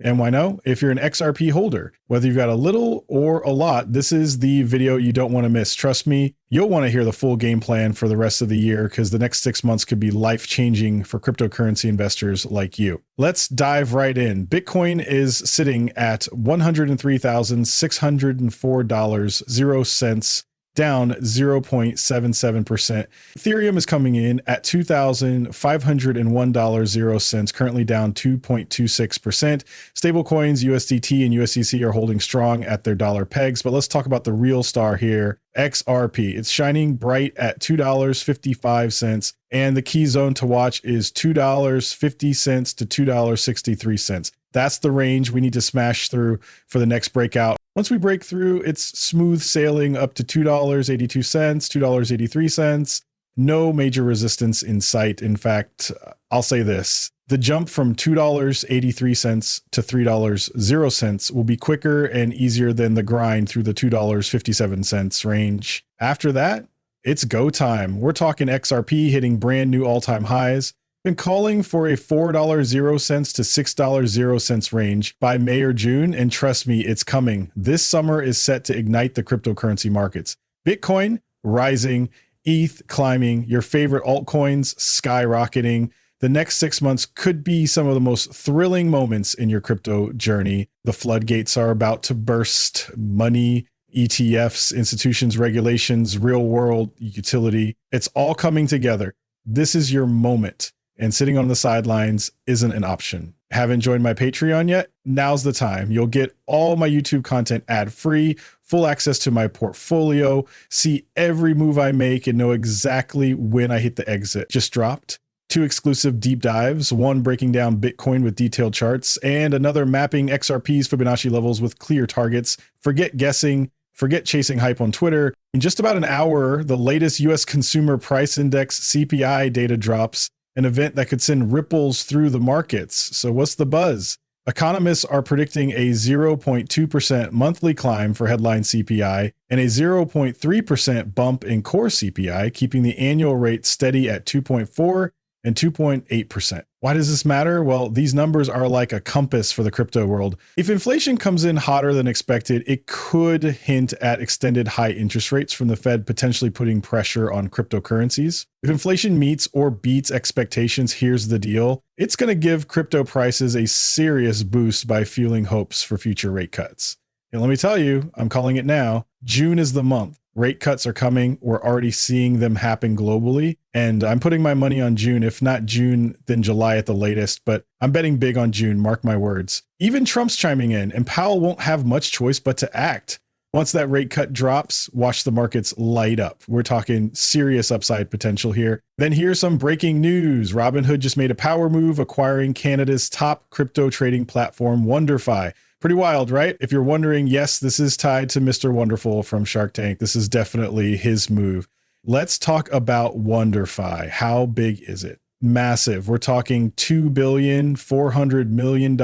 And why no? If you're an XRP holder, whether you've got a little or a lot, this is the video you don't want to miss. Trust me, you'll want to hear the full game plan for the rest of the year because the next 6 months could be life-changing for cryptocurrency investors like you. Let's dive right in. Bitcoin is sitting at $103,604.00, down 0.77%. Ethereum is coming in at $2,501.00, currently down 2.26%. Stablecoins, USDT and USDC are holding strong at their dollar pegs, but let's talk about the real star here, XRP. It's shining bright at $2.55, and the key zone to watch is $2.50 to $2.63. That's the range we need to smash through for the next breakout. Once we break through, it's smooth sailing up to $2.82, $2.83. No major resistance in sight. In fact, I'll say this. The jump from $2.83 to $3.00 will be quicker and easier than the grind through the $2.57 range. After that, it's go time. We're talking XRP hitting brand new all-time highs. Been calling for a $4.00 to $6.00 range by May or June, and trust me, it's coming. This summer is set to ignite the cryptocurrency markets. Bitcoin rising, ETH climbing, your favorite altcoins skyrocketing. The next 6 months could be some of the most thrilling moments in your crypto journey. The floodgates are about to burst. Money, ETFs, institutions, regulations, real world utility. It's all coming together. This is your moment. And sitting on the sidelines isn't an option. Haven't joined my Patreon yet? Now's the time. You'll get all my YouTube content ad-free, full access to my portfolio, see every move I make, and know exactly when I hit the exit. Just dropped 2 exclusive deep dives, one breaking down Bitcoin with detailed charts, and another mapping XRP's Fibonacci levels with clear targets. Forget guessing, forget chasing hype on Twitter. In just about an hour, the latest US Consumer Price Index CPI data drops, an event that could send ripples through the markets. So what's the buzz? Economists are predicting a 0.2% monthly climb for headline CPI and a 0.3% bump in core CPI, keeping the annual rate steady at 2.4 and 2.8%. Why does this matter? Well, these numbers are like a compass for the crypto world. If inflation comes in hotter than expected, it could hint at extended high interest rates from the Fed, potentially putting pressure on cryptocurrencies. If inflation meets or beats expectations, here's the deal. It's going to give crypto prices a serious boost by fueling hopes for future rate cuts. And let me tell you, I'm calling it now. June is the month. Rate cuts are coming. We're already seeing them happen globally. And I'm putting my money on June. If not June, then July at the latest. But I'm betting big on June, mark my words. Even Trump's chiming in, and Powell won't have much choice but to act. Once that rate cut drops, watch the markets light up. We're talking serious upside potential here. Then here's some breaking news. Robinhood just made a power move, acquiring Canada's top crypto trading platform, WonderFi. Pretty wild, right? If you're wondering, yes, this is tied to Mr. Wonderful from Shark Tank. This is definitely his move. Let's talk about WonderFi. How big is it? Massive. We're talking $2.4 billion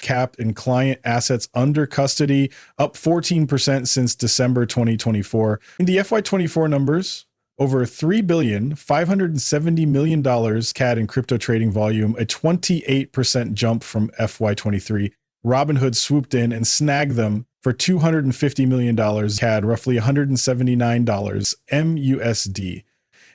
capped in client assets under custody, up 14% since December 2024. In the FY24 numbers, over $3.57 billion CAD in crypto trading volume, a 28% jump from FY23. Robinhood swooped in and snagged them for $250 million CAD, roughly $179 MUSD.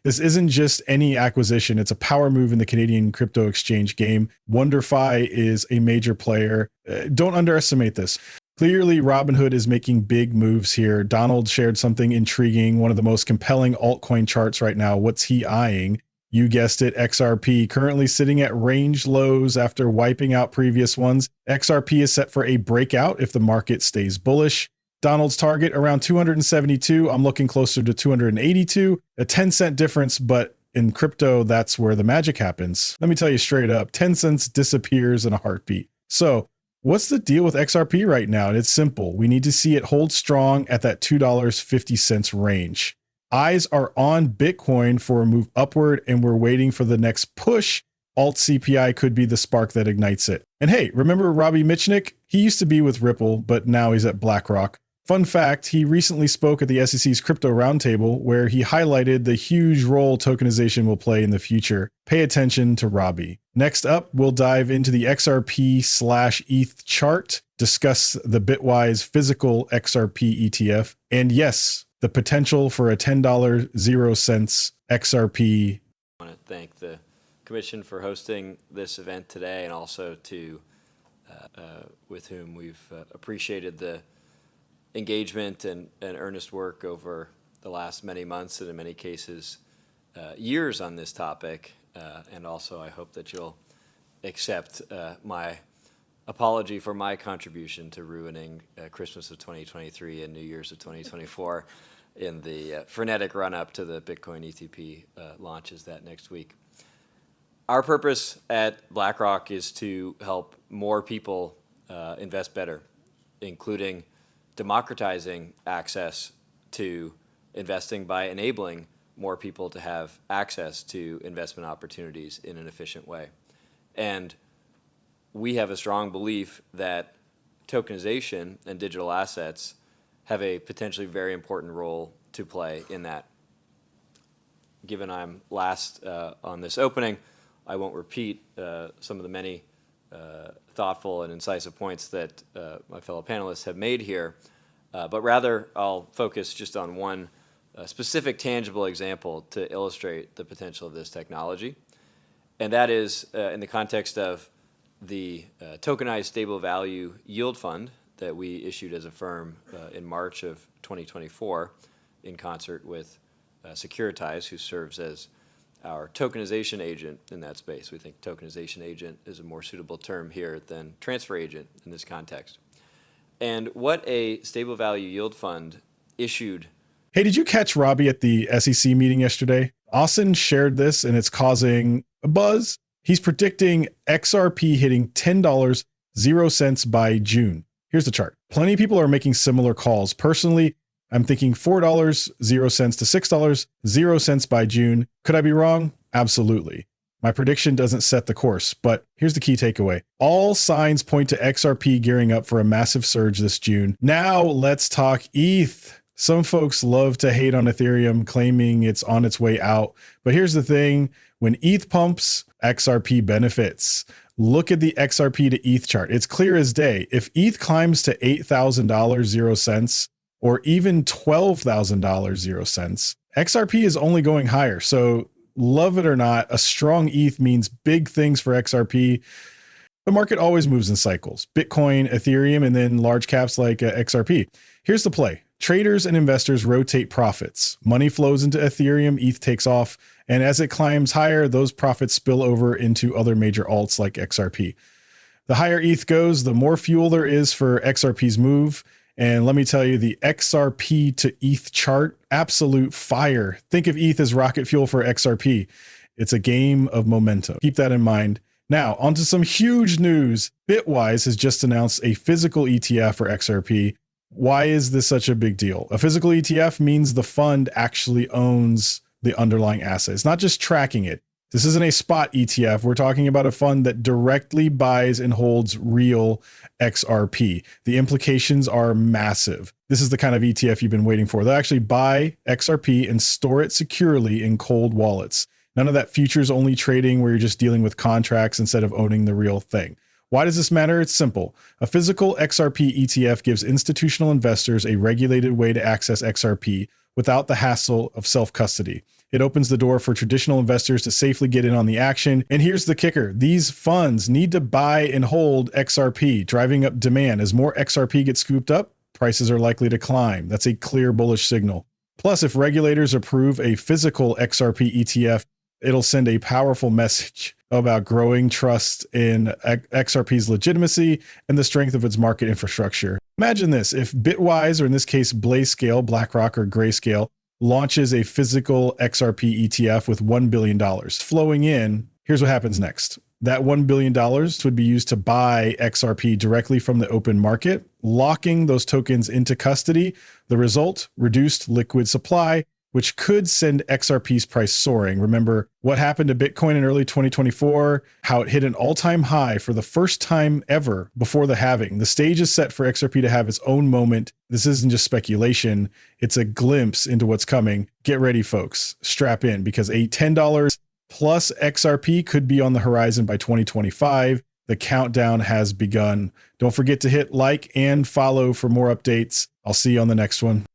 This isn't just any acquisition. It's a power move in the Canadian crypto exchange game. WonderFi is a major player. Don't underestimate this. Clearly, Robinhood is making big moves here. Donald shared something intriguing, one of the most compelling altcoin charts right now. What's he eyeing? You guessed it, XRP, currently sitting at range lows after wiping out previous ones. XRP is set for a breakout if the market stays bullish. Donald's target around 272. I'm looking closer to 282. A 10-cent difference, but in crypto, that's where the magic happens. Let me tell you straight up, 10 cents disappears in a heartbeat. So what's the deal with XRP right now? And it's simple. We need to see it hold strong at that $2.50 range. Eyes are on Bitcoin for a move upward, and we're waiting for the next push. Alt CPI could be the spark that ignites it. And hey, remember Robbie Mitchnick? He used to be with Ripple, but now he's at BlackRock. Fun fact, he recently spoke at the SEC's Crypto Roundtable, where he highlighted the huge role tokenization will play in the future. Pay attention to Robbie. Next up, we'll dive into the XRP/ETH chart, discuss the Bitwise physical XRP ETF, and yes, the potential for a $10.00 XRP. I want to thank the Commission for hosting this event today, and also to with whom we've appreciated the engagement and earnest work over the last many months, and in many cases years on this topic. And also I hope that you'll accept my apology for my contribution to ruining Christmas of 2023 and New Year's of 2024 in the frenetic run-up to the Bitcoin ETP launches that next week. Our purpose at BlackRock is to help more people invest better, including democratizing access to investing by enabling more people to have access to investment opportunities in an efficient way. And we have a strong belief that tokenization and digital assets have a potentially very important role to play in that. Given I'm last on this opening, I won't repeat some of the many thoughtful and incisive points that my fellow panelists have made here, but rather I'll focus just on one specific tangible example to illustrate the potential of this technology. And that is in the context of the tokenized stable value yield fund that we issued as a firm in March of 2024 in concert with Securitize, who serves as our tokenization agent in that space. We think tokenization agent is a more suitable term here than transfer agent in this context. And what a stable value yield fund issued. Hey, did you catch Robbie at the SEC meeting yesterday? Austin shared this and it's causing a buzz. He's predicting XRP hitting $10.00 by June. Here's the chart. Plenty of people are making similar calls. Personally, I'm thinking $4.00 to $6.00 by June. Could I be wrong? Absolutely. My prediction doesn't set the course, but here's the key takeaway. All signs point to XRP gearing up for a massive surge this June. Now let's talk ETH. Some folks love to hate on Ethereum, claiming it's on its way out. But here's the thing. When ETH pumps, XRP benefits. Look at the XRP to ETH chart. It's clear as day. If ETH climbs to $8,000.00, or even $12,000.00, XRP is only going higher. So love it or not, a strong ETH means big things for XRP. The market always moves in cycles. Bitcoin, Ethereum, and then large caps like XRP. Here's the play. Traders and investors rotate profits. Money flows into Ethereum, ETH takes off, and as it climbs higher, those profits spill over into other major alts like XRP. The higher ETH goes, the more fuel there is for XRP's move. And let me tell you, the XRP to ETH chart, absolute fire. Think of ETH as rocket fuel for XRP. It's a game of momentum. Keep that in mind. Now, onto some huge news. Bitwise has just announced a physical ETF for XRP. Why is this such a big deal? A physical ETF means the fund actually owns the underlying asset. It's not just tracking it. This isn't a spot ETF. We're talking about a fund that directly buys and holds real XRP. The implications are massive. This is the kind of ETF you've been waiting for. They'll actually buy XRP and store it securely in cold wallets. None of that futures only trading where you're just dealing with contracts instead of owning the real thing. Why does this matter? It's simple. A physical XRP ETF gives institutional investors a regulated way to access XRP without the hassle of self-custody. It opens the door for traditional investors to safely get in on the action. And here's the kicker. These funds need to buy and hold XRP, driving up demand. As more XRP gets scooped up, prices are likely to climb. That's a clear bullish signal. Plus, if regulators approve a physical XRP ETF, it'll send a powerful message about growing trust in XRP's legitimacy and the strength of its market infrastructure. Imagine this. If Bitwise, or in this case, Blayscale, BlackRock, or Grayscale, launches a physical XRP ETF with $1 billion flowing in, here's what happens next. That $1 billion would be used to buy XRP directly from the open market, locking those tokens into custody. The result, reduced liquid supply, which could send XRP's price soaring. Remember what happened to Bitcoin in early 2024, how it hit an all-time high for the first time ever before the halving. The stage is set for XRP to have its own moment. This isn't just speculation. It's a glimpse into what's coming. Get ready, folks. Strap in, because a $10 plus XRP could be on the horizon by 2025. The countdown has begun. Don't forget to hit like and follow for more updates. I'll see you on the next one.